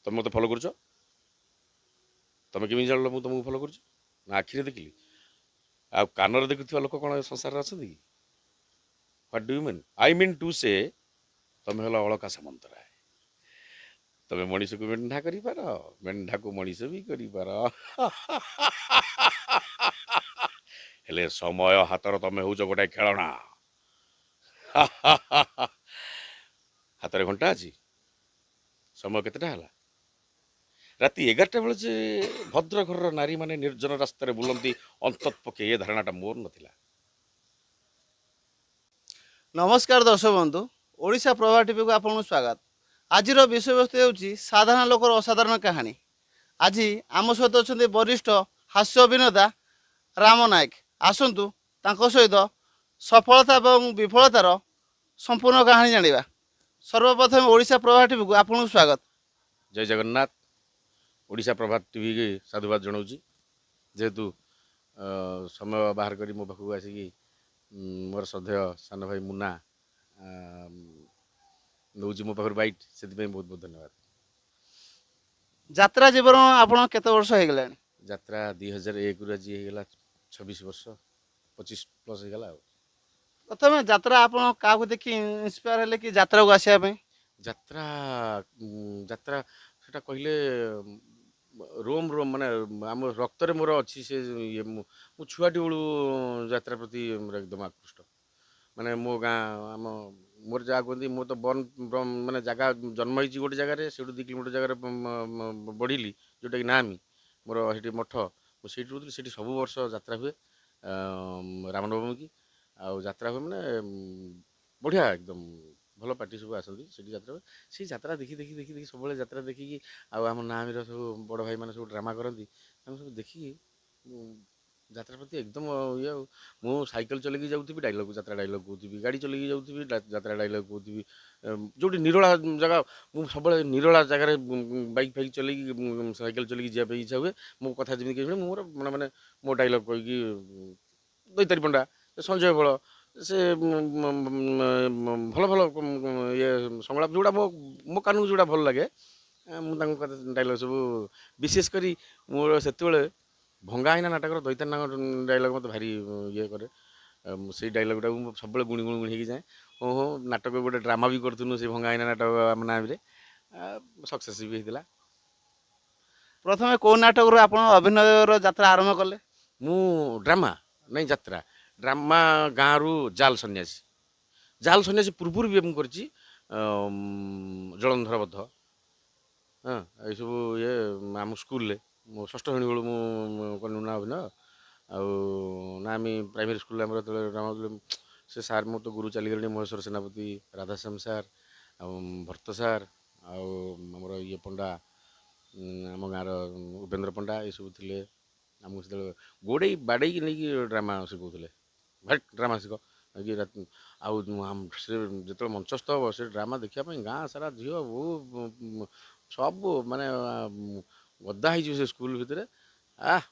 ତମେ ମୋତେ ଫଲୋ କରୁଛ? ତମେ କେମିତି ଜାଣିଲ ମୁଁ ତମକୁ ଫଲୋ କରୁଛି? ନା ଆଖିରେ ଦେଖିଲି? ଆଉ କାନରେ ଦେଖୁଥିବା ଲୋକ କ'ଣ ଏ ସଂସାରରେ ଅଛନ୍ତି କି? What do you mean? I mean to say ତମେ ହେଲା ଅଳକା ସାମନ୍ତରାୟ। ତମେ ମଣିଷକୁ ମେଣ୍ଢା କରିପାର, ମେଣ୍ଢାକୁ ମଣିଷ ବି କରିପାର। ହେଲେ ସମୟ ହାତର ତମେ ହଉଛ ଗୋଟାଏ ଖେଳଣା। ହାତରେ ଘଣ୍ଟା ଅଛି? ସମୟ କେତେଟା ହେଲା? ରାତି 11ଟା ବେଳେ ଯେ ଭଦ୍ର ଘରର ନାରୀମାନେ ନିର୍ଜନ ରାସ୍ତାରେ ବୁଲନ୍ତି, ଅନ୍ତତ୍ ପକ୍ଷେ ଏ ଧାରଣାଟା ମୋର ନଥିଲା। ନମସ୍କାର ଦର୍ଶକ ବନ୍ଧୁ, ଓଡ଼ିଶା ପ୍ରଭା ଟିଭିକୁ ଆପଣଙ୍କୁ ସ୍ୱାଗତ। ଆଜିର ବିଷୟବସ୍ତୁ ହେଉଛି ସାଧାରଣ ଲୋକର ଅସାଧାରଣ କାହାଣୀ। ଆଜି ଆମ ସହିତ ଅଛନ୍ତି ବରିଷ୍ଠ ହାସ୍ୟ ଅଭିନେତା ରାମ ନାୟକ। ଆସନ୍ତୁ ତାଙ୍କ ସହିତ ସଫଳତା ଏବଂ ବିଫଳତାର ସମ୍ପୂର୍ଣ୍ଣ କାହାଣୀ ଜାଣିବା। ସର୍ବପ୍ରଥମେ ଓଡ଼ିଶା ପ୍ରଭା ଟିଭିକୁ ଆପଣଙ୍କୁ ସ୍ୱାଗତ। ଜୟ ଜଗନ୍ନାଥ। ଓଡ଼ିଶା ପ୍ରଭାତ ଟିଭିକି ସାଧୁବାଦ ଜଣାଉଛି, ଯେହେତୁ ସମୟ ବାହାର କରି ମୋ ପାଖକୁ ଆସିକି ମୋର ଶ୍ରଦ୍ଧେୟ ସାନ ଭାଇ ମୁନା ନେଉଛି ମୋ ପାଖରୁ ବାଇଟ୍, ସେଥିପାଇଁ ବହୁତ ବହୁତ ଧନ୍ୟବାଦ। ଯାତ୍ରା ଜୀବନ ଆପଣ କେତେ ବର୍ଷ ହେଇଗଲାଣି? ଯାତ୍ରା 2001ରୁ ଆଜି ହେଇଗଲା 26 ବର୍ଷ, 25 ପ୍ଲସ୍ ହେଇଗଲା ଆଉ। ପ୍ରଥମେ ଯାତ୍ରା ଆପଣ କାହାକୁ ଦେଖି ଇନ୍ସପାୟାର ହେଲେ କି ଯାତ୍ରାକୁ ଆସିବା ପାଇଁ? ଯାତ୍ରା ଯାତ୍ରା ସେଟା କହିଲେ ରୋମ ରୋମ ମାନେ ଆମ ରକ୍ତରେ ମୋର ଅଛି ସେ ଇଏ। ମୁଁ ଛୁଆଟି ବେଳୁ ଯାତ୍ରା ପ୍ରତି ମୋର ଏକଦମ ଆକୃଷ୍ଟ। ମାନେ ମୋ ଗାଁ ଆମ ମୋର ଯାହା କୁହନ୍ତି, ମୁଁ ତ ମାନେ ଜାଗା ଜନ୍ମ ହେଇଛି ଗୋଟେ ଜାଗାରେ, ସେଇଠୁ 2 କିଲୋମିଟର ଜାଗାରେ ବଢ଼ିଲି, ଯେଉଁଟାକି ନାମି ମୋର ସେଠି ମଠ। ମୁଁ ସେଇଠି ରହୁଥିଲି। ସେଠି ସବୁ ବର୍ଷ ଯାତ୍ରା ହୁଏ ରାମନବମୀ କି। ଆଉ ଯାତ୍ରା ହୁଏ ମାନେ ବଢ଼ିଆ ଏକଦମ ଭଲ ପାର୍ଟି ସବୁ ଆସନ୍ତି ସେଠି ଯାତ୍ରା ହୁଏ। ସେଇ ଯାତ୍ରା ଦେଖି ଦେଖି ଦେଖି ଦେଖି ସବୁବେଳେ ଯାତ୍ରା ଦେଖିକି, ଆଉ ଆମ ନାମୀର ସବୁ ବଡ଼ ଭାଇମାନେ ସବୁ ଡ୍ରାମା କରନ୍ତି, ତାଙ୍କୁ ସବୁ ଦେଖିକି ଯାତ୍ରା ପ୍ରତି ଏକଦମ ଇଏ। ଆଉ ମୁଁ ସାଇକେଲ ଚଲେଇକି ଯାଉଥିବି, ଡାଇଲଗ୍ ଯାତ୍ରା ଡାଇଲଗ୍ କହୁଥିବି, ଗାଡ଼ି ଚଲେଇକି ଯାଉଥିବି, ଯାତ୍ରା ଡାଇଲଗ୍ କହୁଥିବି। ଯେଉଁଠି ନିରୋଳା ଜାଗା, ମୁଁ ସବୁବେଳେ ନିରୋଳା ଜାଗାରେ ବାଇକ୍ ଫାଇକ୍ ଚଲେଇକି ସାଇକେଲ ଚଲେଇକି ଯିବା ପାଇଁ ଇଚ୍ଛା ହୁଏ। ମୋ କଥା ଯେମିତି କହିବି, ମୁଁ ମୋର ମାନେ ମୋ ଡାଇଲଗ୍ କହିକି ଦୈତାରୀ ପଣ୍ଡା, ସଞ୍ଜୟ ବଳ, ସେ ଭଲ ଭଲ ଇଏ ସଂଳାପ ଯେଉଁଗୁଡ଼ା ମୋ କାନକୁ ଯେଉଁଟା ଭଲ ଲାଗେ, ମୁଁ ତାଙ୍କ କଥା ଡାଇଲଗ୍ ସବୁ, ବିଶେଷ କରି ମୋର ସେତେବେଳେ ଭଙ୍ଗାହୀନା ନାଟକର ଦୈତାରୀ ଡାଇଲଗ୍ ମୋତେ ଭାରି ଇଏ କରେ। ସେଇ ଡାଇଲଗ୍ଟାକୁ ମୁଁ ସବୁବେଳେ ଗୁଣି ଗୁଣି ଗୁଣି ହେଇକି ଯାଏ। ହଁ ହଁ, ନାଟକ ଗୋଟେ ଡ୍ରାମା ବି କରିଥିଲୁ ସେ ଭଙ୍ଗାହୀନା ନାଟକ ଆମ ନାମରେ, ସକ୍ସେସ୍ ବି ହେଇଥିଲା। ପ୍ରଥମେ କେଉଁ ନାଟକରୁ ଆପଣ ଅଭିନୟର ଯାତ୍ରା ଆରମ୍ଭ କଲେ? ମୁଁ ଡ୍ରାମା ନାଇଁ ଯାତ୍ରା, ଡ୍ରାମା ଗାଁରୁ ଜାଲ୍ ସନ୍ନ୍ୟାସୀ। ଜାଲ୍ ସନ୍ନ୍ୟାସୀ ପୂର୍ବରୁ ବି ମୁଁ କରିଛି ଜଳନ୍ଧର ବଧ, ହଁ ଏଇସବୁ ଇଏ ଆମ ସ୍କୁଲରେ। ମୁଁ ଷଷ୍ଠ ଶ୍ରେଣୀ ବେଳୁ ମୁଁ କଲି ନା ଅଭିନୟ। ଆଉ ନାମୀ ପ୍ରାଇମେରୀ ସ୍କୁଲରେ ଆମର ଯେତେବେଳେ ଡ୍ରାମା, ସେ ସାର୍ ମୋର ତ ଗୁରୁ ଚାଲିଗଲେଣି, ମହେଶ୍ୱର ସେନାପତି, ରାଧାଶ୍ୟାମ ସାର୍, ଆଉ ଭର୍ତ୍ତ ସାର୍, ଆଉ ଆମର ଇଏ ପଣ୍ଡା, ଆମ ଗାଁର ଉପେନ୍ଦ୍ର ପଣ୍ଡା, ଏସବୁ ଥିଲେ। ଆମକୁ ସେତେବେଳେ ଗୋଡ଼େଇ ବାଡ଼େଇକି ନେଇକି ଡ୍ରାମା ଶିଖଉଥିଲେ। ଭାଇ ଡ୍ରାମା ଶିଖ କି। ଆଉ ସେ ଯେତେବେଳେ ମଞ୍ଚସ୍ଥ ହେବ, ସେ ଡ୍ରାମା ଦେଖିବା ପାଇଁ ଗାଁ ସାରା ଝିଅ ବୋହୂ ସବୁ ମାନେ ଗଦା ହେଇଯିବ ସେ ସ୍କୁଲ ଭିତରେ।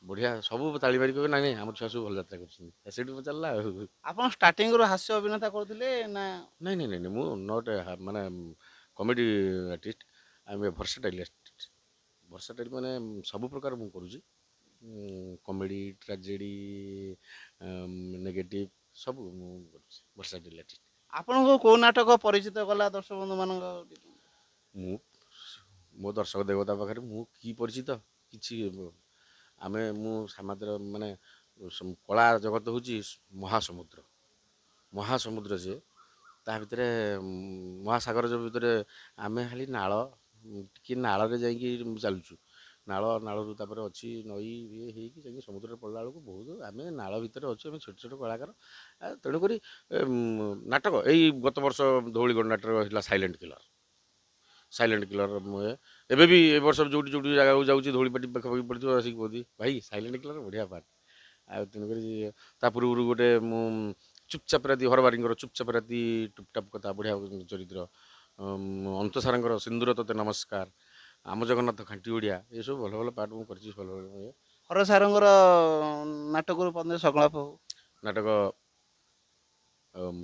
ବଢ଼ିଆ, ସବୁ ତାଳି ମାରି କହିବେ ନାଇଁ ନାଇଁ ଆମ ଛୁଆ ସବୁ ଭଲ ଯାତ୍ରା କରୁଛନ୍ତି। ସେଇଠୁ ଚାଲିଲା ଆଉ। ଆପଣ ଷ୍ଟାର୍ଟିଂରୁ ହାସ୍ୟ ଅଭିନେତା କରୁଥିଲେ ନା? ନାଇଁ ନାଇଁ ନାଇଁ, ମୁଁ ନଟ୍ ମାନେ କମେଡ଼ି ଆର୍ଟିଷ୍ଟ, ଆମେ ଭର୍ସାଟାଇଲ୍ ଆର୍ଟିଷ୍ଟ। ଭର୍ସାଟାଇଲ୍ ମାନେ ସବୁ ପ୍ରକାର ମୁଁ କରୁଛି, କମେଡ଼ି, ଟ୍ରାଜେଡ଼ି, ନେଗେଟିଭ୍, ସବୁ ମୁଁ କରୁଛି। Versatile artist. ଆପଣଙ୍କୁ କେଉଁ ନାଟକ ପରିଚିତ କଲା ଦର୍ଶକ ବନ୍ଧୁମାନଙ୍କ? ମୁଁ ମୋ ଦର୍ଶକ ଦେବତା ପାଖରେ ମୁଁ କି ପରିଚିତ କିଛି। ମୁଁ ସମାଜର ମାନେ କଳା ଜଗତ ହେଉଛି ମହାସମୁଦ୍ର। ମହାସମୁଦ୍ର ସିଏ, ତା ଭିତରେ ମହାସାଗର ଯେଉଁ ଭିତରେ ଆମେ ଖାଲି ନାଳ, ଟିକେ ନାଳରେ ଯାଇକି ଚାଲୁଛୁ। ନାଳରୁ ତାପରେ ଅଛି ନଈ ଇଏ ହେଇକି ଯାଇକି ସମୁଦ୍ରରେ ପଡ଼ିଲା ବେଳକୁ ବହୁତ, ଆମେ ନାଳ ଭିତରେ ଅଛୁ, ଆମେ ଛୋଟ ଛୋଟ କଳାକାର। ତେଣୁକରି ନାଟକ ଏଇ ଗତ ବର୍ଷ ଧଉଳିଗଡ଼ ନାଟକ ହେଇଥିଲା ସାଇଲେଣ୍ଟ କିଲର୍। ସାଇଲେଣ୍ଟ କିଲର୍ ମୁଁ ଏବେ ବି ଏ ବର୍ଷ ଯୋଉଠି ଯୋଉଠି ଜାଗାକୁ ଯାଉଛି, ଧଉଳିପାଟି ପାଖାପାଖି ପଡ଼ିଥିବ, ଆସିକି କହୁଛି ଭାଇ ସାଇଲେଣ୍ଟ କିଲର୍ ବଢ଼ିଆ ପାର୍ଟ। ଆଉ ତେଣୁକରି ତା ପୂର୍ବରୁ ଗୋଟେ ମୁଁ ଚୁପଚାପ ରାତି, ହରବାରୀଙ୍କର ଚୁପଚାପ ରାତି, ଟୁପଟାପ କଥା, ବଢ଼ିଆ ଚରିତ୍ର। ଅନ୍ତସାରଙ୍କର ସିନ୍ଦୁର ତୋତେ ନମସ୍କାର, ଆମ ଜଗନ୍ନାଥ ଖାଣ୍ଟି ଓଡ଼ିଆ, ଏସବୁ ଭଲ ଭଲ ପାର୍ଟ ମୁଁ କରିଛି। ଭଲ ଭଲ ଇଏ ହର ସାରଙ୍କର ନାଟକରୁ ପନ୍ଦର ସଂଳାପ ହଉ। ନାଟକ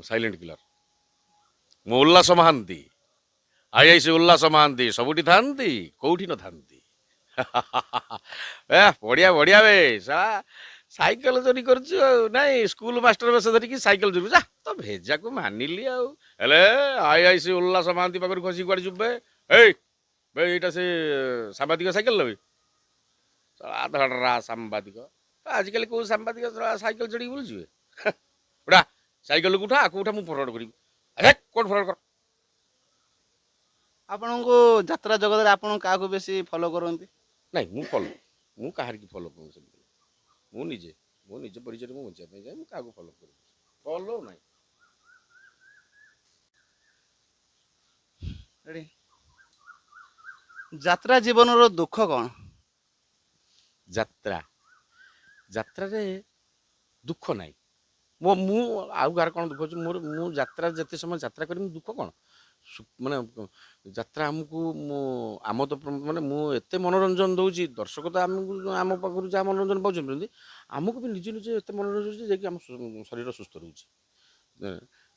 ସାଇଲେଣ୍ଟ କିଲର୍, ମୁଁ ଉଲ୍ଲାସ ମହାନ୍ତି, ଆଇଆଇସି ଉଲ୍ଲାସ ମହାନ୍ତି ସବୁଠି ଥାନ୍ତି କୋଉଠି ନଥାନ୍ତି। ଏ ବଢିଆ ବଢିଆ ବେ ଶଳା ସାଇକେଲ ଚୋରି କରୁଛୁ ଆଉ ନାଇଁ ସ୍କୁଲ ମାଷ୍ଟର ବେଶ ଧରିକି ସାଇକେଲ ଚୋରି ଯା ତ ଭେଜାକୁ ମାନିଲି ଆଉ ହେଲେ ଆଇଆଇସି ଉଲ୍ଲାସ ମହାନ୍ତି ପାଖରୁ ଖସି କୁଆଡେ ଯିବେ ଏଇ ବେ ଏଇଟା ସେ ସାମ୍ବାଦିକ ସାଇକେଲ ନେବେ ଶଳା ଧଡରା ସାମ୍ବାଦିକ ଆଜିକାଲି କୋଉ ସାମ୍ବାଦିକ ଶଳା ସାଇକେଲ ଚଢିକି ବୁଲୁଯିବେ ଉଠା ସାଇକେଲକୁ ଉଠା ଆକୁ ଉଠା ମୁଁ ଫରୱାର୍ଡ କରିବି ଆରେ କୋଉଠି ଫରୱାର୍ଡ କର ଆପଣଙ୍କୁ ଯାତ୍ରା ଜଗତରେ ଆପଣ କାହାକୁ ବେଶୀ ଫଲୋ କରନ୍ତି? ନାଇଁ ମୁଁ କାହାରିକି ଫଲୋ କରୁନି ସେମିତି ମୁଁ ନିଜେ ମୋ ନିଜ ପରିଚୟରେ ମୁଁ ବଞ୍ଚିବା ପାଇଁ ଯାଏ ମୁଁ କାହାକୁ ଫଲୋ କରିବି ଫଲୋ ନାହିଁ। ରେଡି? ଯାତ୍ରା ଜୀବନର ଦୁଃଖ କଣ? ଯାତ୍ରା ଯାତ୍ରାରେ ଦୁଃଖ ନାହିଁ ମୁଁ ଆଉ କାହାର କଣ ଦୁଃଖ ଅଛି ମୋର ମୁଁ ଯାତ୍ରା ଯେତେ ସମୟ ଯାତ୍ରା କରିବି ଦୁଃଖ କଣ ମାନେ ଯାତ୍ରା ଆମକୁ ମୁଁ ଆମ ତ ମାନେ ମୁଁ ଏତେ ମନୋରଞ୍ଜନ ଦଉଛି ଦର୍ଶକ ତ ଆମକୁ ଆମ ପାଖରୁ ଯାହା ମନୋରଞ୍ଜନ ପାଉଛନ୍ତି ଆମକୁ ବି ନିଜେ ନିଜେ ଏତେ ମନୋରଞ୍ଜନ ହେଉଛି ଯାଇକି ଆମ ଶରୀର ସୁସ୍ଥ ରହୁଛି।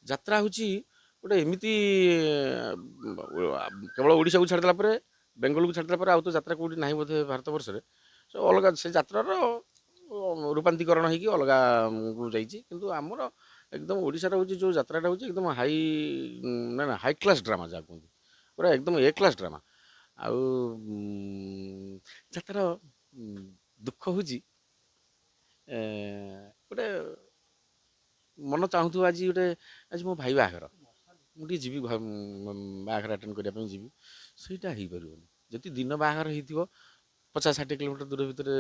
ଯାତ୍ରା ହେଉଛି ଗୋଟେ ଏମିତି କେବଳ ଓଡ଼ିଶାକୁ ଛାଡ଼ିଦେଲା ପରେ ବେଙ୍ଗଲକୁ ଛାଡ଼ିଦେଲା ପରେ ଆଉ ତ ଯାତ୍ରା କେଉଁଠି ନାହିଁ ବୋଧେ ଭାରତ ବର୍ଷରେ ସେ ଅଲଗା ସେ ଯାତ୍ରାର ରୂପାନ୍ତରୀକରଣ ହେଇକି ଅଲଗାକୁ ଯାଇଛି କିନ୍ତୁ ଆମର ଏକଦମ ଓଡ଼ିଶାର ହେଉଛି ଯେଉଁ ଯାତ୍ରାଟା ହେଉଛି ଏକଦମ ହାଇ ନା ନା ହାଇ କ୍ଲାସ୍ ଡ୍ରାମା ଯାହା କୁହନ୍ତି ପୁରା ଏକଦମ ଏ କ୍ଲାସ୍ ଡ୍ରାମା। ଆଉ ଯାତ୍ରାର ଦୁଃଖ ହେଉଛି ଗୋଟେ ମନ ଚାହୁଁଥିବ ଆଜି ମୋ ଭାଇ ବାହାଘର ମୁଁ ଟିକେ ଯିବି ବାହାଘର ଆଟେଣ୍ଡ କରିବା ପାଇଁ ଯିବି ସେଇଟା ହେଇପାରିବନି ଯଦି ଦିନ ବାହାଘର ହେଇଥିବ 50-60 କିଲୋମିଟର ଦୂର ଭିତରେ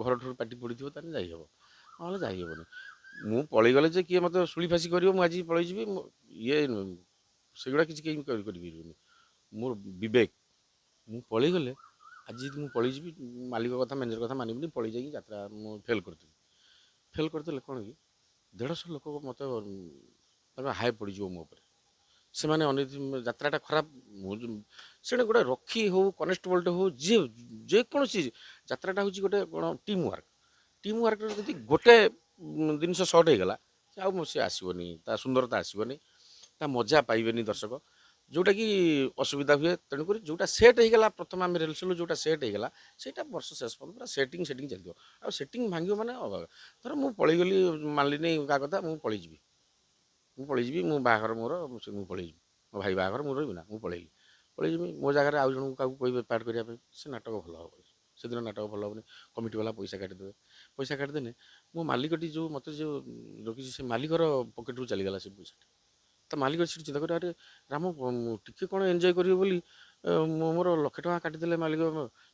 ଘରଠାରୁ ପାଟି ପଡ଼ିଥିବ ତାହେଲେ ଯାଇହେବ ନହେଲେ ଯାଇହେବନି। ମୁଁ ପଳେଇଗଲେ ଯେ କିଏ ମୋତେ ଶୁଳି ଫାସି କରିବ ମୁଁ ଆଜି ପଳେଇଯିବି ଇଏ ସେଗୁଡ଼ା କିଛି କେହି କରିପାରିବେନି ମୋର ବିବେକ ମୁଁ ପଳେଇଗଲେ ଆଜି ଯଦି ମୁଁ ପଳେଇଯିବି ମାଲିକ କଥା ମ୍ୟାନେଜର କଥା ମାନିବିନି ପଳେଇ ଯାଇକି ଯାତ୍ରା ମୁଁ ଫେଲ୍ କରିଦେଲେ କ'ଣ କି 150 ଲୋକ ମୋତେ ହାଇ ପଡ଼ିଯିବ ମୋ ଉପରେ ସେମାନେ ଯାତ୍ରାଟା ଖରାପ ସେଟା ଗୋଟେ ରଖି ହଉ କନେଷ୍ଟବଲଟେ ହଉ ଯେକୌଣସି ଯାତ୍ରାଟା ହେଉଛି ଗୋଟେ କ'ଣ ଟିମ୍ ୱାର୍କରେ ଯଦି ଗୋଟେ ଜିନିଷ ସର୍ଟ ହେଇଗଲା ଆଉ ସେ ଆସିବନି ତା ସୁନ୍ଦରତା ଆସିବନି ତା ମଜା ପାଇବେନି ଦର୍ଶକ ଯେଉଁଟାକି ଅସୁବିଧା ହୁଏ ତେଣୁକରି ଯେଉଁଟା ସେଟ୍ ହେଇଗଲା ପ୍ରଥମେ ଆମେ ରିହର୍ସାଲ୍ ଯେଉଁଟା ସେଟ୍ ହେଇଗଲା ସେଇଟା ବର୍ଷ ଶେଷ ପର୍ଯ୍ୟନ୍ତ ପୁରା ସେଟିଂ ଚାଲିଥିବ ଆଉ ସେଟିଂ ଭାଙ୍ଗିବ ମାନେ ଅଲଗା ଧର ମୁଁ ପଳେଇଗଲି ମାନିଲିନି କାହା କଥା ମୁଁ ପଳେଇଯିବି ମୁଁ ବାହାଘର ମୋର ମୁଁ ପଳେଇଯିବି ମୋ ଭାଇ ବାହାଘର ମୁଁ ରହିବି ନା ମୁଁ ପଳେଇଯିବି ମୋ ଜାଗାରେ ଆଉ ଜଣଙ୍କୁ କାହାକୁ କହିବେ ପାର୍ଟ କରିବା ପାଇଁ ସେ ନାଟକ ଭଲ ହେବ ସେଦିନ ନାଟକ ଭଲ ହେବନି କମିଟି ବାଲା ପଇସା କାଟିଦେଲେ ମୋ ମାଲିକଟି ଯେଉଁ ମୋତେ ଯେଉଁ ରଖିଛି ସେ ମାଲିକର ପକେଟରୁ ଚାଲିଗଲା ସେ ପଇସାଟା ତା ମାଲିକ ସେଠି ଚିନ୍ତା କରି ଆରେ ରାମ ଟିକେ କ'ଣ ଏନ୍ଜୟ କରିବେ ବୋଲି ମୋର 1,00,000 ଟଙ୍କା କାଟିଦେଲେ ମାଲିକ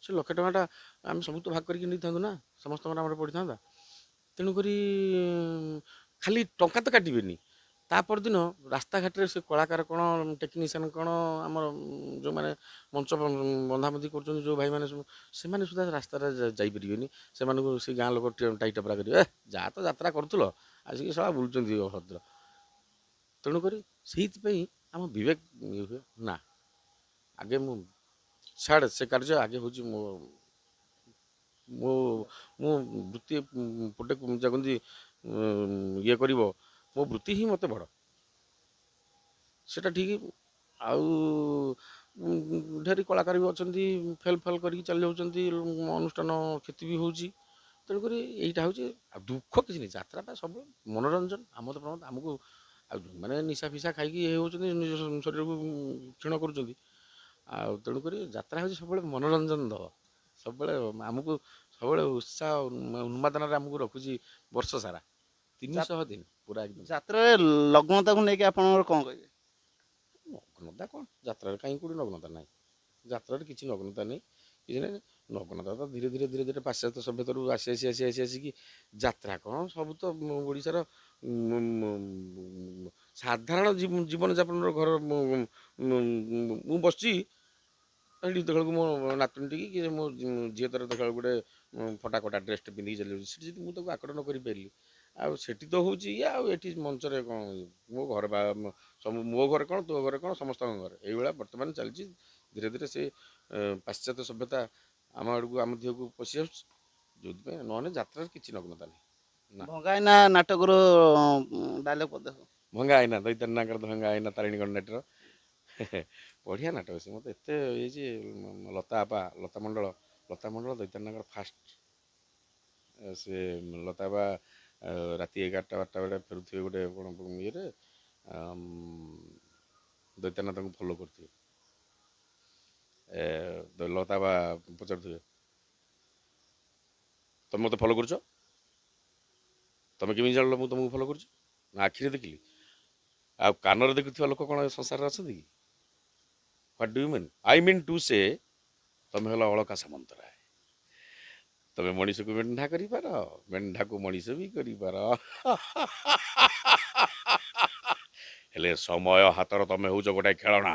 ସେ 1,00,000 ଟଙ୍କାଟା ଆମେ ସବୁ ତ ଭାଗ କରିକି ନେଇଥାନ୍ତୁ ନା ସମସ୍ତଙ୍କ ନାମରେ ପଡ଼ିଥାନ୍ତା ତେଣୁକରି ଖାଲି ଟଙ୍କା ତ କାଟିବେନି ତା ପରଦିନ ରାସ୍ତାଘାଟରେ ସେ କଳାକାର କ'ଣ ଟେକ୍ନିସିଆନ୍ କ'ଣ ଆମର ଯେଉଁମାନେ ମଞ୍ଚ ବନ୍ଧାବନ୍ଧି କରୁଛନ୍ତି ଯେଉଁ ଭାଇମାନେ ସବୁ ସେମାନେ ସୁଦ୍ଧା ରାସ୍ତାରେ ଯାଇପାରିବେନି ସେମାନଙ୍କୁ ସେ ଗାଁ ଲୋକ ଟାଇଟ୍ ଅପରା କରିବେ ଯାହା ତ ଯାତ୍ରା କରୁଥିଲ ଆସିକି ସଳା ବୁଲୁଛନ୍ତି ଅଭଦ୍ର ତେଣୁକରି ସେଇଥିପାଇଁ ଆମ ବିବେକ ଇଏ ହୁଏ ନା ଆଗେ ମୁଁ ଛାଡ଼ ସେ କାର୍ଯ୍ୟ ଆଗେ ହେଉଛି ମୋ ମୋ ମୁଁ ବୃତ୍ତି ପଟେ ଯାକନ୍ତି ଇଏ କରିବ ମୋ ବୃତ୍ତି ହିଁ ମୋତେ ବଡ଼ ସେଟା ଠିକ୍ ଆଉ ଢେରି କଳାକାର ବି ଅଛନ୍ତି ଫେଲ୍ କରିକି ଚାଲି ଯାଉଛନ୍ତି ଅନୁଷ୍ଠାନ କ୍ଷତି ବି ହେଉଛି ତେଣୁକରି ଏଇଟା ହେଉଛି ଆଉ ଦୁଃଖ କିଛି ନାହିଁ ଯାତ୍ରାଟା ସବୁ ମନୋରଞ୍ଜନ ଆମୋଦ ପ୍ରମୋଦ ଆମକୁ ଆଉ ମାନେ ନିଶା ଫିସା ଖାଇକି ଇଏ ହେଉଛନ୍ତି ନିଜ ଶରୀରକୁ କ୍ଷୀଣ କରୁଛନ୍ତି ଆଉ ତେଣୁକରି ଯାତ୍ରା ହେଉଛି ସବୁବେଳେ ମନୋରଞ୍ଜନ ଦେବ ସବୁବେଳେ ଆମକୁ ସବୁବେଳେ ଉତ୍ସାହ ଉନ୍ମାଦନାରେ ଆମକୁ ରଖୁଛି ବର୍ଷ ସାରା 300 ଦିନ ପୁରା ଏକଦମ। ଯାତ୍ରାରେ ଲଗ୍ନତାକୁ ନେଇକି ଆପଣଙ୍କର କ'ଣ କହିବେ? ନଗ୍ନତା କ'ଣ ଯାତ୍ରାରେ କାହିଁ କେଉଁଠି ନଗ୍ନତା ନାହିଁ ଯାତ୍ରାରେ କିଛି ନଗ୍ନତା ନାହିଁ କିଛି ନାହିଁ ନଗ୍ନତା ତ ଧୀରେ ପାଶ୍ଚାତ୍ୟ ସଭ୍ୟତାରୁ ଆସିକି ଯାତ୍ରା କ'ଣ ସବୁ ତ ଓଡ଼ିଶାର ସାଧାରଣ ଜୀବନଯାପନର ଘର ମୁଁ ବସିଛି ସେଠି ଦେଖିବାକୁ ମୋ ନାତୁଣୀଟିକି କି ମୋ ଝିଅ ତାର ଦେଖିବାକୁ ଗୋଟେ ଫଟା କଟା ଡ୍ରେସ୍ଟେ ପିନ୍ଧିକି ଚାଲିଯାଉଛି ସେଠି ଯଦି ମୁଁ ତାକୁ ଆକଟ ନ କରିପାରିଲି ଆଉ ସେଠି ତ ହେଉଛି ଇଏ ଆଉ ଏଠି ମଞ୍ଚରେ କ'ଣ ମୋ ଘର ସବୁ ମୋ ଘରେ କ'ଣ ତୋ ଘରେ କ'ଣ ସମସ୍ତଙ୍କ ଘରେ ଏଇଭଳିଆ ବର୍ତ୍ତମାନ ଚାଲିଛି ଧୀରେ ସେ ପାଶ୍ଚାତ୍ୟ ସଭ୍ୟତା ଆମ ଆଡ଼କୁ ଆମ ଦେହକୁ ପଶି ଆସୁଛି ଯେଉଁଥିପାଇଁ ନହେଲେ ଯାତ୍ରାରେ କିଛି ନଗ୍ନତା ନାହିଁ ନା। ଭଙ୍ଗାଇନା ନାଟକର ଡାଇଲଗ ପଦେ ଭଙ୍ଗା ଆଇନା ଦୈତାନାଙ୍କର ଭଙ୍ଗା ଆଇନା ତାରିଣୀ ଗଣ୍ଡାଟିର ବଢ଼ିଆ ନାଟକ ସେ ମୋତେ ଏତେ ହେଇଛି। ଲତା ଆପା ଲତା ମଣ୍ଡଳ ଦୈତାନଙ୍କର ଫାଷ୍ଟ ସେ ଲତା ଆପା ରାତି 11ଟା 12ଟା ବେଳେ ଫେରୁଥିବେ ଗୋଟେ କ'ଣ ଇଏରେ, ଦୈତାନ ତାଙ୍କୁ ଫଲୋ କରୁଥିବେ। ଲତା ଆପା ପଚାରୁଥିବେ, ତମେ ମୋତେ ଫଲୋ କରୁଛ, ତମେ କେମିତି ଜାଣିଲ ମୁଁ ତମକୁ ଫଲୋ କରୁଛି? ନା ଆଖିରେ ଦେଖିଲି। ଆଉ କାନରେ ଦେଖୁଥିବା ଲୋକ କ'ଣ ଏ ସଂସାରରେ ଅଛନ୍ତି କି? What do you mean? I mean to say ତମେ ହେଲା ଅଳକା ସାମନ୍ତରାୟ। ତମେ ମଣିଷକୁ ମେଣ୍ଢା କରିପାର, ମେଣ୍ଢାକୁ ମଣିଷ ବି କରିପାର। ହେଲେ ସମୟ ହାତର ତମେ ହଉଛ ଗୋଟାଏ ଖେଳଣା।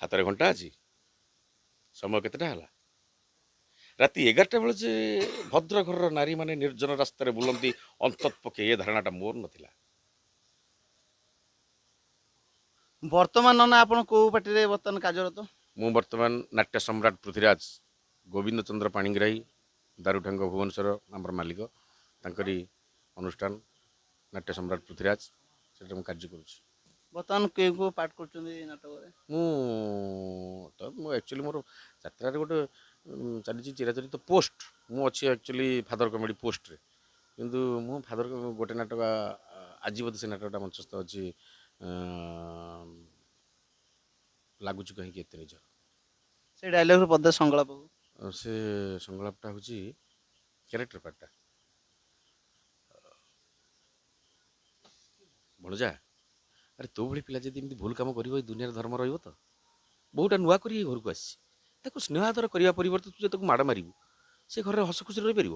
ହାତରେ ଘଣ୍ଟା ଅଛି, ସମୟ କେତେଟା ହେଲା? ରାତି 11ଟା ବେଳେ ଯେ ଭଦ୍ର ଘରର ନାରୀମାନେ ନିର୍ଜନ ରାସ୍ତାରେ ବୁଲନ୍ତି, ଅନ୍ତତ୍ ପକ୍ଷେ ଏ ଧାରଣାଟା ମୋର ନଥିଲା। ବର୍ତ୍ତମାନ ନନା ଆପଣ କୋଉ ପାର୍ଟିରେ ବର୍ତ୍ତମାନ କାର୍ଯ୍ୟରତ? ମୁଁ ବର୍ତ୍ତମାନ ନାଟ୍ୟ ସମ୍ରାଟ ପୃଥ୍ୱୀରାଜ ଗୋବିନ୍ଦ ଚନ୍ଦ୍ର ପାଣିଗ୍ରାହୀ ଦାରୁଠାଙ୍ଗ ଭୁବନେଶ୍ୱର ଆମର ମାଲିକ, ତାଙ୍କରି ଅନୁଷ୍ଠାନ ନାଟ୍ୟ ସମ୍ରାଟ ପୃଥ୍ୱୀରାଜ, ସେଠାରେ ମୁଁ କାର୍ଯ୍ୟ କରୁଛି। ବର୍ତ୍ତମାନ କେଉଁ ପାର୍ଟ କରୁଛନ୍ତି ଏଇ ନାଟକରେ? ମୁଁ ଆକ୍ଚୁଆଲି ମୋର ଯାତ୍ରାରେ ଗୋଟେ ଚାଲିଛି ଚିରାଚରିତ ପୋଷ୍ଟ। ମୁଁ ଅଛି ଆକ୍ଚୁଆଲି ଫାଦର କମେଡ଼ି ପୋଷ୍ଟରେ, କିନ୍ତୁ ମୁଁ ଫାଦର ଗୋଟେ ନାଟକ ଆଜି ବୋଧେ ସେ ନାଟକଟା ମଞ୍ଚସ୍ଥ ଅଛି, ଲାଗୁଛୁ କାହିଁକି ଏତେ ନିଜ। ସେଇ ଡାଇଲଗ୍ର ପଦେ ସଂଳାପ। ସେ ସଂଳାପଟା ହେଉଛି କ୍ୟାରେକ୍ଟର ପାର୍ଟଟା। ଭଣଜା, ଆରେ ତୋ ଭଳି ପିଲା ଯଦି ଏମିତି ଭୁଲ କାମ କରିବ, ଏଇ ଦୁନିଆରେ ଧର୍ମ ରହିବ ତ? ବହୁଟା ନୂଆ କରି ଏ ଘରକୁ ଆସିଛି, ତାକୁ ସ୍ନେହ ଆଦର କରିବା ପରିବର୍ତ୍ତେ ତୁ ଯେ ତାକୁ ମାଡ଼ ମାରିବୁ, ସେ ଘରରେ ହସ ଖୁସିରେ ରହିପାରିବ?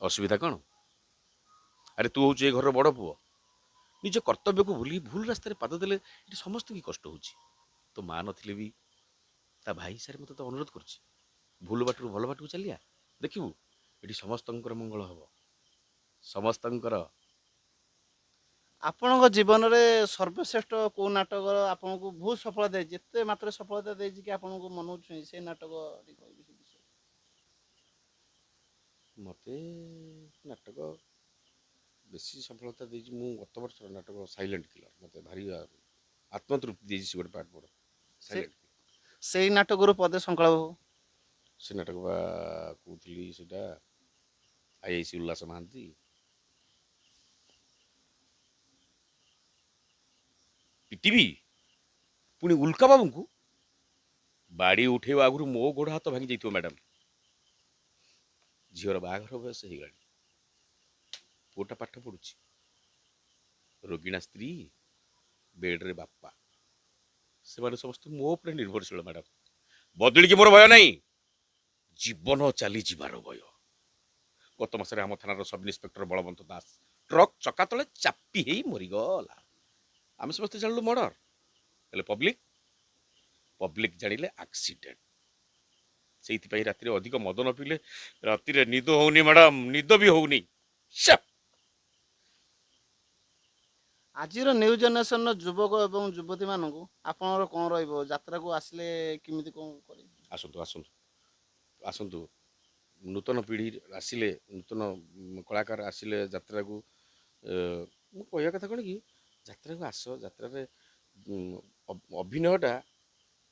ଅସୁବିଧା କ'ଣ? ଆରେ ତୁ ହଉଛୁ ଏ ଘରର ବଡ଼ ପୁଅ, ନିଜ କର୍ତ୍ତବ୍ୟକୁ ଭୁଲି ଭୁଲ ରାସ୍ତାରେ ପାଦ ଦେଲେ ଏଠି ସମସ୍ତଙ୍କୁ କଷ୍ଟ ହେଉଛି। ତୋ ମା ନଥିଲେ ବି ତା ଭାଇ ହିସାବରେ ମୋତେ ତ ଅନୁରୋଧ କରୁଛି, ଭୁଲ ବାଟରୁ ଭଲ ବାଟକୁ ଚାଲିଆ, ଦେଖିବୁ ଏଠି ସମସ୍ତଙ୍କର ମଙ୍ଗଳ ହେବ, ସମସ୍ତଙ୍କର। ଆପଣଙ୍କ ଜୀବନରେ ସର୍ବଶ୍ରେଷ୍ଠ କୋଉ ନାଟକ ଆପଣଙ୍କୁ ବହୁତ ସଫଳତା ଦେଇଛି, ଏତେ ମାତ୍ରାରେ ସଫଳତା ଦେଇଛି କି ଆପଣଙ୍କୁ ମନକୁ ଛୁଇଁ ସେଇ ନାଟକ ଟିକେ କହିବେ ସେ ବିଷୟରେ? ମୋତେ ନାଟକ ବେଶୀ ସଫଳତା ଦେଇଛି, ମୁଁ ଗତ ବର୍ଷର ନାଟକ ସାଇଲେଣ୍ଟ କିଲର ମୋତେ ଭାରି ଆତ୍ମତୃପ୍ତି ଦେଇଛି। ସେ ଗୋଟେ ପାର୍ଟ ମୋର ସେ ସାଇଲେଣ୍ଟ କିଲର। ସେଇ ନାଟକରୁ ପଦେ ସଂକଳ୍ପ। ସେ ନାଟକ ବା କହୁଥିଲି, ସେଇଟା ଆଇଆଇସି ଉଲ୍ଲାସ ମହାନ୍ତି। ପିଟିବି ପୁଣି ଉଲ୍କା ବାବୁଙ୍କୁ? ବାଡ଼ି ଉଠେଇବା ଆଗରୁ ମୋ ଗୋଡ଼ ହାତ ଭାଙ୍ଗି ଯାଇଥିବ ମ୍ୟାଡ଼ାମ୍। ଝିଅର ବାହାଘର ବୟସ ହେଇଗଲାଣି, ପୁଅଟା ପାଠ ପଢ଼ୁଛି, ରୋଗିଣା ସ୍ତ୍ରୀ, ବେଡ଼ରେ ବାପା, ସେମାନେ ସମସ୍ତେ ମୋ ଉପରେ ନିର୍ଭରଶୀଳ ମ୍ୟାଡ଼ାମ୍। ବଦଳିକି ମୋର ଭୟ ନାହିଁ, ଜୀବନ ଚାଲିଯିବାର ଭୟ। ଗତ ମାସରେ ଆମ ଥାନାର ସବ୍ ଇନ୍ସପେକ୍ଟର ବଳବନ୍ତ ଦାସ ଟ୍ରକ୍ ଚକା ତଳେ ଚାପି ହେଇ ମରିଗଲା। ଆମେ ସମସ୍ତେ ଜାଣିଲୁ ମର୍ଡର, ହେଲେ ପବ୍ଲିକ୍ ଜାଣିଲେ ଆକ୍ସିଡେଣ୍ଟ। ସେଇଥିପାଇଁ ରାତିରେ ଅଧିକ ମଦ ନ ପିଇଲେ ରାତିରେ ନିଦ ହଉନି ମ୍ୟାଡ଼ାମ୍, ନିଦ ବି ହଉନି। ଆଜିର ନ୍ୟୁ ଜେନେରେସନର ଯୁବକ ଏବଂ ଯୁବତୀମାନଙ୍କୁ ଆପଣଙ୍କର କ'ଣ ରହିବ, ଯାତ୍ରାକୁ ଆସିଲେ କେମିତି କ'ଣ କରିବେ? ଆସନ୍ତୁ ଆସନ୍ତୁ ଆସନ୍ତୁ, ନୂତନ ପିଢ଼ି ଆସିଲେ, ନୂତନ କଳାକାର ଆସିଲେ ଯାତ୍ରାକୁ, ମୁଁ କହିବା କଥା କ'ଣ କି, ଯାତ୍ରାକୁ ଆସ, ଯାତ୍ରାରେ ଅଭିନୟଟା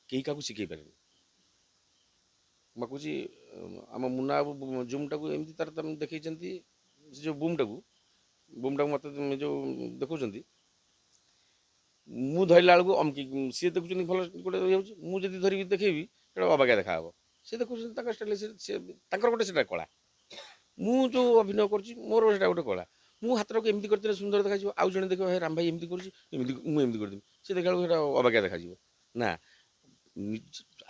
କେହି କାହାକୁ ଶିଖେଇ ପାରେନି। ମୁଁ କହୁଛି, ଆମ ମୁନା ବାବୁ ଜୁମ୍ଟାକୁ ଏମିତି ତାର ତମେ ଦେଖେଇଛନ୍ତି, ସେ ଯେଉଁ ବୁମ୍ଟାକୁ ମୋତେ ଯେଉଁ ଦେଖାଉଛନ୍ତି, ମୁଁ ଧରିଲା ବେଳକୁ ଅମକି, ସିଏ ଦେଖୁଛନ୍ତି ଭଲ ଗୋଟେ ହେଇଯାଉଛି, ମୁଁ ଯଦି ଧରିକି ଦେଖେଇବି ସେଇଟା ଅବାଗିଆ ଦେଖାହେବ। ସେ ଦେଖୁଛନ୍ତି ତାଙ୍କ ଷ୍ଟାଇଲ୍, ସେ ତାଙ୍କର ଗୋଟେ ସେଇଟା କଳା। ମୁଁ ଯେଉଁ ଅଭିନୟ କରୁଛି ମୋର ସେଇଟା ଗୋଟେ କଳା। ମୁଁ ହାତଟାକୁ ଏମିତି କରିଦେଲେ ସୁନ୍ଦର ଦେଖାଯିବ, ଆଉ ଜଣେ ଦେଖିବ ହେ ରାମ ଭାଇ ଏମିତି କରୁଛି, ଏମିତି ମୁଁ ଏମିତି କରିଦେବି, ସେ ଦେଖିଲା ବେଳକୁ ସେଇଟା ଅବାଗିଆ ଦେଖାଯିବ। ନା,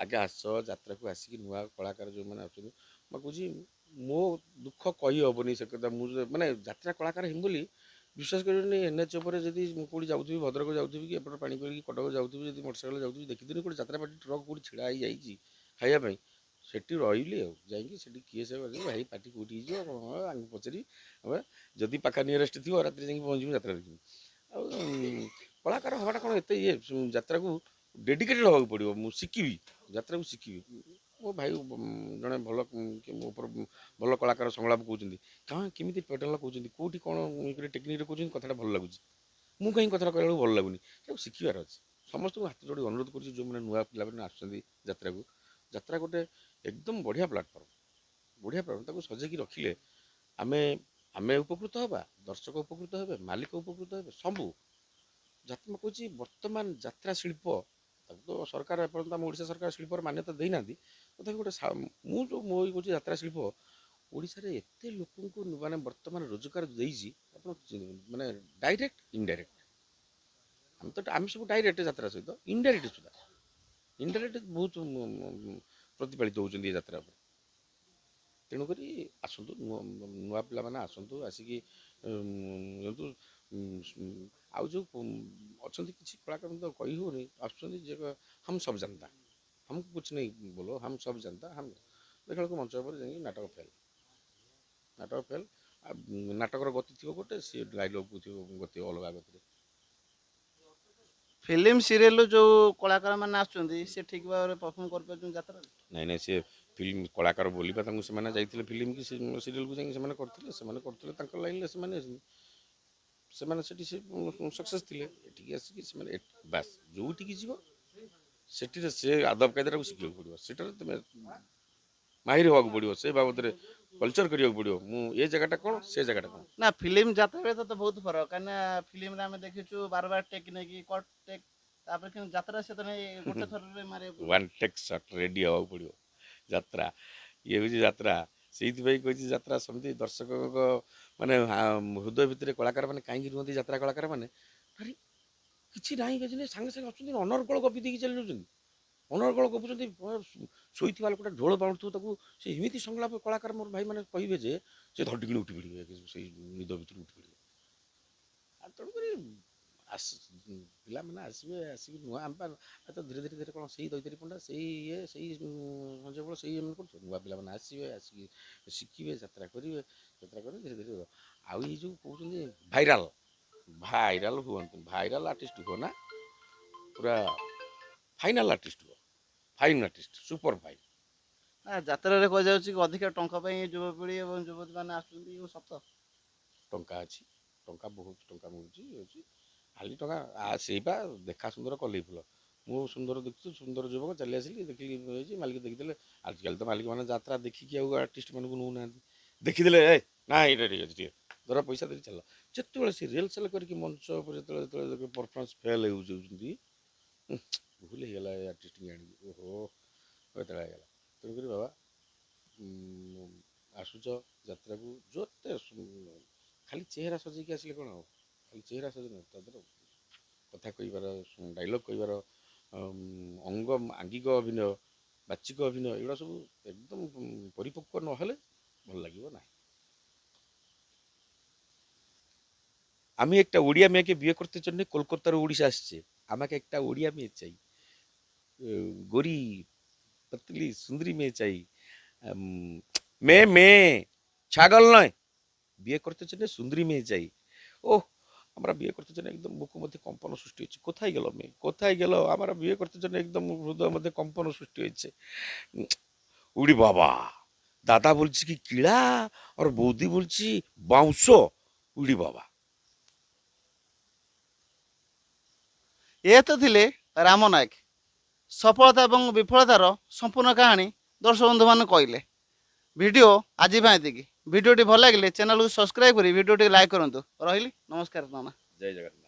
ଆଗେ ଆସ, ଯାତ୍ରାକୁ ଆସିକି ନୂଆ କଳାକାର ଯେଉଁମାନେ ଆସୁଛନ୍ତି, ମୁଁ କହୁଛି ମୋ ଦୁଃଖ କହି ହେବନି ସେ କଥା। ମୁଁ ମାନେ ଯାତ୍ରା କଳାକାର ହେବି ବୋଲି, ବିଶ୍ୱାସ କରିବେନି, NH ଉପରେ ଯଦି ମୁଁ କେଉଁଠି ଯାଉଥିବି, ଭଦ୍ରକ ଯାଉଥିବି କି ଏପଟେ ପାଣି କରିକି କଟକ ଯାଉଥିବି, ଯଦି ମୋଟରସାଇକେଲ ଯାଉଥିବି, ଦେଖିଥିଲି ଗୋଟେ ଯାତ୍ରା ପାର୍ଟି ଟ୍ରକ୍ କେଉଁଠି ଛିଡ଼ା ହେଇଯାଇଛି ଖାଇବା ପାଇଁ, ସେଠି ରହିଲି। ଆଉ ଯାଇକି ସେଠି କିଏ ସେ ଭାଇ ପାର୍ଟି କେଉଁଠି ହେଇଯିବ ଆଙ୍କୁ ପଚାରି, ଆମେ ଯଦି ପାଖା ନିୟରେଷ୍ଟ ଥିବ ରାତିରେ ଯାଇକି ପହଞ୍ଚିବୁ, ଯାତ୍ରା ଦେଖିବୁ। ଆଉ କଳାକାର ହେବାଟା କ'ଣ ଏତେ ଇଏ, ଯାତ୍ରାକୁ ଡେଡିକେଟେଡ଼ ହେବାକୁ ପଡ଼ିବ। ମୁଁ ଶିଖିବି, ଯାତ୍ରାକୁ ଶିଖିବି, ମୋ ଭାଇ ଜଣେ ଭଲ ମୋ ଉପରେ ଭଲ କଳାକାର ସଂଳାପ କହୁଛନ୍ତି, କାହିଁ କେମିତି ପ୍ୟାଟର୍ନ କହୁଛନ୍ତି, କେଉଁଠି କ'ଣ ଟେକ୍ନିକ୍ରେ କହୁଛନ୍ତି, କଥାଟା ଭଲ ଲାଗୁଛି। ମୁଁ କାହିଁ କଥାଟା କହିଲା ବେଳକୁ ଭଲ ଲାଗୁନି, ତାକୁ ଶିଖିବାର ଅଛି। ସମସ୍ତଙ୍କୁ ହାତ ଯୋଡ଼ି ଅନୁରୋଧ କରୁଛି, ଯେଉଁମାନେ ନୂଆ ପିଲାମାନେ ଆସୁଛନ୍ତି ଯାତ୍ରାକୁ, ଯାତ୍ରା ଗୋଟେ ଏକଦମ ବଢ଼ିଆ ପ୍ଲାଟଫର୍ମ, ତାକୁ ସଜେଇକି ରଖିଲେ ଆମେ ଆମେ ଉପକୃତ ହେବା, ଦର୍ଶକ ଉପକୃତ ହେବେ, ମାଲିକ ଉପକୃତ ହେବେ, ସବୁ। ଯାତ୍ରା କହୁଛି ବର୍ତ୍ତମାନ ଯାତ୍ରା ଶିଳ୍ପ, ତାକୁ ତ ସରକାର ଏପର୍ଯ୍ୟନ୍ତ ଆମ ଓଡ଼ିଶା ସରକାର ଶିଳ୍ପର ମାନ୍ୟତା ଦେଇନାହାନ୍ତି, ତଥାପି ଗୋଟେ ମୁଁ ଯେଉଁ ମୋ କହୁଛି ଯାତ୍ରା ଶିଳ୍ପ ଓଡ଼ିଶାରେ ଏତେ ଲୋକଙ୍କୁ ମାନେ ବର୍ତ୍ତମାନ ରୋଜଗାର ଦେଇଛି, ଆପଣ ମାନେ ଡାଇରେକ୍ଟ ଇନଡାଇରେକ୍ଟ। ଆମେ ସବୁ ଡାଇରେକ୍ଟ ଯାତ୍ରା ସହିତ ଇନଡାଇରେକ୍ଟ ସୁଦ୍ଧା ବହୁତ ପ୍ରତିପାଳିତ ହେଉଛନ୍ତି ଏ ଯାତ୍ରା ଉପରେ। ତେଣୁକରି ଆସନ୍ତୁ, ନୂଆ ପିଲାମାନେ ଆସନ୍ତୁ, ଆସିକି ଯେହେତୁ ଆଉ ଯେଉଁ ଅଛନ୍ତି କିଛି କଳାକାର ତ କହି ହେଉନି, ଆସୁଛନ୍ତି ଯେ ହମ୍ ସବ୍ ଜାନତା, हमको कुछ नहीं बोलो, हम सब जनता। हम ଦେଖିଲା ବେଳକୁ ମଞ୍ଚ ଉପରେ ଯାଇକି ନାଟକ ଫେଲ୍। ନାଟକର ଗତି ଥିବ ଗୋଟେ, ସିଏ ଡାଇଲଗ୍କୁ ଥିବ ଗତି ଅଲଗା ଗତିରେ। ଫିଲ୍ମ ସିରିଏଲରୁ ଯେଉଁ କଳାକାରମାନେ ଆସୁଛନ୍ତି ସେ ଠିକ୍ ଭାବରେ ପରଫର୍ମ କରିପାରୁଛନ୍ତି ଯାତ୍ରାରେ? ନାଇଁ ସେ ଫିଲ୍ମ କଳାକାର ବୋଲିବା ତାଙ୍କୁ ସେମାନେ ଯାଇଥିଲେ ଫିଲ୍ମ କି ସିରିଏଲକୁ ଯାଇକି ସେମାନେ କରୁଥିଲେ ତାଙ୍କ ଲାଇନ୍ରେ ସେମାନେ ସେଠି ସକ୍ସେସ୍ ଥିଲେ। ଏଠିକି ଆସିକି ସେମାନେ ବାସ୍ ଯେଉଁଠିକି ଯିବ ସେଠିରେ ସେ ଆଦବ କାୟଦାଟାକୁ ଶିଖିବାକୁ ପଡ଼ିବ, ସେଟାରେ ତୁମେ ମାହିର ହେବାକୁ ପଡ଼ିବ, ସେ ବାବଦରେ କଲଚର କରିବାକୁ ପଡ଼ିବ। ମୁଁ ଏ ଜାଗାଟା କ'ଣ, ସେ ଜାଗାଟା କ'ଣ। ନା ଫିଲ୍ମ ଯାତ୍ରା ବେଳେ ତ ବହୁତ ଫରକ, କାହିଁକିନା ଫିଲ୍ମରେ ଆମେ ଦେଖିଛୁ ବାର ଟେକ୍ ନେଇକି କଟ୍ ଟେକ୍, ତାପରେ କିନ୍ତୁ ଯାତ୍ରା ସେ ତ ନେଇ ଗୋଟେ ଥରରେ ମାରିବାକୁ ୱାନ୍ ଟେକ୍ ସଟ୍ ରେଡ଼ି ହେବାକୁ ପଡ଼ିବ। ଯାତ୍ରା ଇଏ ହେଉଛି ଯାତ୍ରା। ସେଇଥିପାଇଁ କହିଛି ଯାତ୍ରା ସେମିତି ଦର୍ଶକଙ୍କ ମାନେ ହୃଦୟ ଭିତରେ କଳାକାରମାନେ କାହିଁକି ରୁହନ୍ତି, ଯାତ୍ରା କଳାକାରମାନେ ଭାରି କିଛି ନାହିଁ ସାଙ୍ଗେ ସାଙ୍ଗେ ଆସୁଛନ୍ତି, ଅନର୍ଗଳ ଗପି ଦେଇକି ଚାଲି ଯାଉଛନ୍ତି, ଅନର୍ଗଳ ଗପୁଛନ୍ତି। ଶୋଇଥିବା ଲୋକଟା ଝୋଳ ବାଣୁଥିବ, ତାକୁ ସେ ଏମିତି ସଂଳାପ କଳାକାର ମୋର ଭାଇମାନେ କହିବେ ଯେ ସେ ଧଡ଼ିକିଣି ଉଠି ପଡ଼ିବେ, ସେଇ ନିଦ ଭିତରୁ ଉଠି ପଡ଼ିବେ। ଆଉ ତେଣୁକରି ପିଲାମାନେ ଆସିକି ନୂଆ ତ ଧୀରେ କ'ଣ ସେଇ ଦୈତାରୀ ପଣ୍ଡା, ସେଇ ସେଇ ସଞ୍ଜୟ ବଳ, ସେଇ ଏମାନେ କରୁଛନ୍ତି। ନୂଆ ପିଲାମାନେ ଆସିକି ଶିଖିବେ, ଯାତ୍ରା କରିବେ ଧୀରେ ଧୀରେ। ଆଉ ଏଇ ଯେଉଁ କହୁଛନ୍ତି ଭାଇରାଲ ହୁଅନ୍ତୁ, ଭାଇରାଲ ଆର୍ଟିଷ୍ଟ ହୁଅ ନା, ପୁରା ଫାଇନାଲ ଆର୍ଟିଷ୍ଟ ହୁଅ, ଫାଇନ୍ ଆର୍ଟିଷ୍ଟ, ସୁପର ଫାଇନ୍। ନା ଯାତ୍ରାରେ କୁହାଯାଉଛି କି ଅଧିକା ଟଙ୍କା ପାଇଁ ଯୁବପିଢ଼ି ଏବଂ ଯୁବତୀମାନେ ଆସୁଛନ୍ତି, ସତ? ଟଙ୍କା ଅଛି, ଟଙ୍କା ବହୁତ ଟଙ୍କା ମିଳୁଛି ଖାଲି ଟଙ୍କା ସେଇପା ଦେଖା ସୁନ୍ଦର କଲେଇ ଫୁଲ। ମୁଁ ସୁନ୍ଦର ଦେଖୁଛି, ସୁନ୍ଦର ଯୁବକ ଚାଲି ଆସିଲି, ଦେଖିକି ହେଇଛି, ମାଲିକ ଦେଖିଦେଲେ। ଆଜିକାଲି ତ ମାଲିକମାନେ ଯାତ୍ରା ଦେଖିକି ଆଉ ଆର୍ଟିଷ୍ଟମାନଙ୍କୁ ନେଉନାହାନ୍ତି, ଦେଖିଦେଲେ ନା ଏଇଟା ଠିକ୍ ଅଛି, ଟିକେ ଧର ପଇସା ଦେଇକି ଚାଲ। ଯେତେବେଳେ ସେ ରିହର୍ସାଲ୍ କରିକି ମଞ୍ଚ ଉପରେ ଯେତେବେଳେ ପରଫର୍ମାନ୍ସ ଫେଲ୍ ହେଉଛନ୍ତି, ଭୁଲ ହେଇଗଲା ଏ ଆର୍ଟିଷ୍ଟକି ଆଣିକି, ଓହୋ କେତେବେଳେ ହେଇଗଲା। ତେଣୁକରି ବାବା ଆସୁଛ ଯାତ୍ରାକୁ, ଯେତେ ଖାଲି ଚେହେରା ସଜେଇକି ଆସିଲେ କ'ଣ ହେବ, ଖାଲି ଚେହେରା ସଜେଇ ତା ଦେହର କଥା କହିବାର, ଡାଇଲଗ୍ କହିବାର, ଆଙ୍ଗିକ ଅଭିନୟ, ବାଚିକ ଅଭିନୟ, ଏଗୁଡ଼ା ସବୁ একদম পরিপক্ক নহলে ভাল লাগিব না। আমি একটা ওড়িয়া মেয়েকে বিয়ে করতে জন্য কলকাতার উড়িষ্যা আসছে, আমাকে একটা ওড়িয়া মেয়ে চাই, গোরি পতলি সুন্দরী মেয়ে চাই, মেয়ে মেয়ে ছাগল নয়, বিয়ে করতে জন্য সুন্দরী মেয়ে চাই। ও আমরা বিয়ে করতে জন্য একদম বুকের মধ্যে কম্পন সৃষ্টি হচ্ছে, কোথায় গেল মেয়ে, কোথায় গেল, আমরা বিয়ে করতে জন্য একদম হৃদয়ের মধ্যে কম্পন সৃষ্টি হয়েছে। উড়ি বাবা, দাদা বলছি কি কিড়া, আর বৌদি বলছি বাউঁশ, উড়ি বাবা। ଏ ତ ଥିଲେ ରାମ ନାୟକ, ସଫଳତା ଏବଂ ବିଫଳତାର ସମ୍ପୂର୍ଣ୍ଣ କାହାଣୀ ଦର୍ଶକ ବନ୍ଧୁମାନେ କହିଲେ। ଭିଡ଼ିଓ ଆଜି ପାଇଁ ଏତିକି। ଭିଡ଼ିଓଟି ଭଲ ଲାଗିଲେ ଚ୍ୟାନେଲକୁ ସବସ୍କ୍ରାଇବ୍ କରି ଭିଡ଼ିଓଟି ଲାଇକ୍ କରନ୍ତୁ। ରହିଲି, ନମସ୍କାର ନନା। ଜୟ ଜଗନ୍ନାଥ।